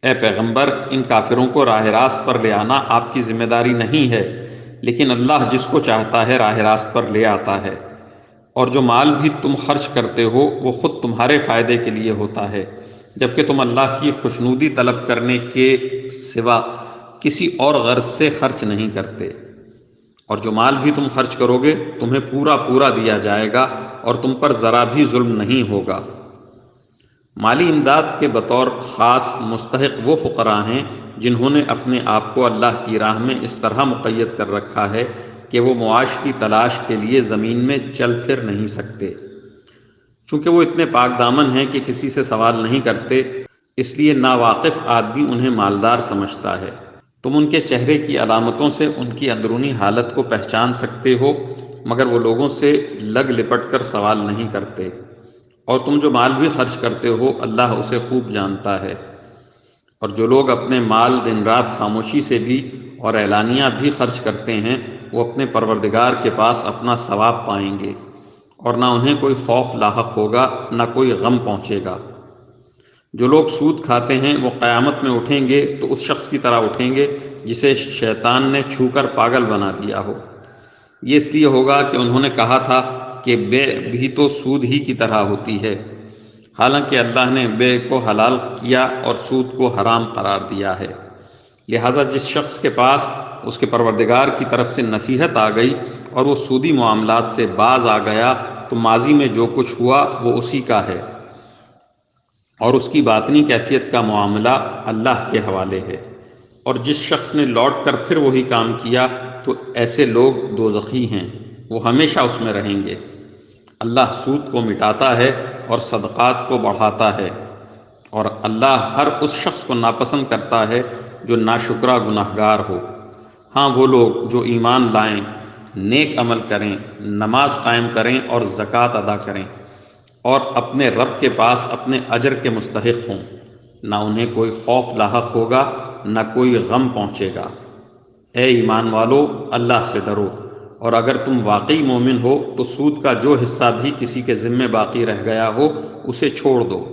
اے پیغمبر، ان کافروں کو راہ راست پر لے آنا آپ کی ذمہ داری نہیں ہے، لیکن اللہ جس کو چاہتا ہے راہ راست پر لے آتا ہے۔ اور جو مال بھی تم خرچ کرتے ہو وہ خود تمہارے فائدے کے لیے ہوتا ہے، جبکہ تم اللہ کی خوشنودی طلب کرنے کے سوا کسی اور غرض سے خرچ نہیں کرتے۔ اور جو مال بھی تم خرچ کرو گے تمہیں پورا پورا دیا جائے گا اور تم پر ذرا بھی ظلم نہیں ہوگا۔ مالی امداد کے بطور خاص مستحق وہ فقراء ہیں جنہوں نے اپنے آپ کو اللہ کی راہ میں اس طرح مقید کر رکھا ہے کہ وہ معاش کی تلاش کے لیے زمین میں چل پھر نہیں سکتے۔ چونکہ وہ اتنے پاک دامن ہیں کہ کسی سے سوال نہیں کرتے، اس لیے ناواقف آدمی انہیں مالدار سمجھتا ہے۔ تم ان کے چہرے کی علامتوں سے ان کی اندرونی حالت کو پہچان سکتے ہو، مگر وہ لوگوں سے لگ لپٹ کر سوال نہیں کرتے۔ اور تم جو مال بھی خرچ کرتے ہو اللہ اسے خوب جانتا ہے۔ اور جو لوگ اپنے مال دن رات خاموشی سے بھی اور اعلانیہ بھی خرچ کرتے ہیں وہ اپنے پروردگار کے پاس اپنا ثواب پائیں گے، اور نہ انہیں کوئی خوف لاحق ہوگا نہ کوئی غم پہنچے گا۔ جو لوگ سود کھاتے ہیں وہ قیامت میں اٹھیں گے تو اس شخص کی طرح اٹھیں گے جسے شیطان نے چھو کر پاگل بنا دیا ہو۔ یہ اس لیے ہوگا کہ انہوں نے کہا تھا کہ بیع بھی تو سود ہی کی طرح ہوتی ہے، حالانکہ اللہ نے بیع کو حلال کیا اور سود کو حرام قرار دیا ہے۔ لہٰذا جس شخص کے پاس اس کے پروردگار کی طرف سے نصیحت آ گئی اور وہ سودی معاملات سے باز آ گیا تو ماضی میں جو کچھ ہوا وہ اسی کا ہے، اور اس کی باطنی کیفیت کا معاملہ اللہ کے حوالے ہے۔ اور جس شخص نے لوٹ کر پھر وہی کام کیا تو ایسے لوگ دوزخی ہیں، وہ ہمیشہ اس میں رہیں گے۔ اللہ سود کو مٹاتا ہے اور صدقات کو بڑھاتا ہے، اور اللہ ہر اس شخص کو ناپسند کرتا ہے جو ناشکرا گناہگار ہو۔ ہاں وہ لوگ جو ایمان لائیں، نیک عمل کریں، نماز قائم کریں اور زکوٰۃ ادا کریں، اور اپنے رب کے پاس اپنے اجر کے مستحق ہوں، نہ انہیں کوئی خوف لاحق ہوگا نہ کوئی غم پہنچے گا۔ اے ایمان والو، اللہ سے ڈرو، اور اگر تم واقعی مومن ہو تو سود کا جو حصہ بھی کسی کے ذمے باقی رہ گیا ہو اسے چھوڑ دو۔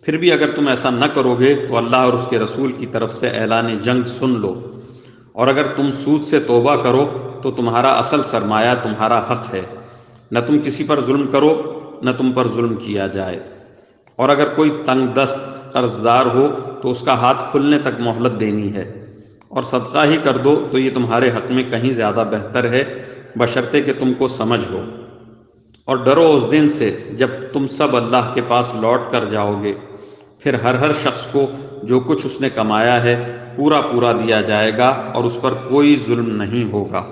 پھر بھی اگر تم ایسا نہ کرو گے تو اللہ اور اس کے رسول کی طرف سے اعلان جنگ سن لو، اور اگر تم سود سے توبہ کرو تو تمہارا اصل سرمایہ تمہارا حق ہے، نہ تم کسی پر ظلم کرو نہ تم پر ظلم کیا جائے۔ اور اگر کوئی تنگ دست قرض دار ہو تو اس کا ہاتھ کھلنے تک مہلت دینی ہے، اور صدقہ ہی کر دو تو یہ تمہارے حق میں کہیں زیادہ بہتر ہے، بشرطے کہ تم کو سمجھ ہو۔ اور ڈرو اس دن سے جب تم سب اللہ کے پاس لوٹ کر جاؤ گے، پھر ہر شخص کو جو کچھ اس نے کمایا ہے پورا پورا دیا جائے گا اور اس پر کوئی ظلم نہیں ہوگا۔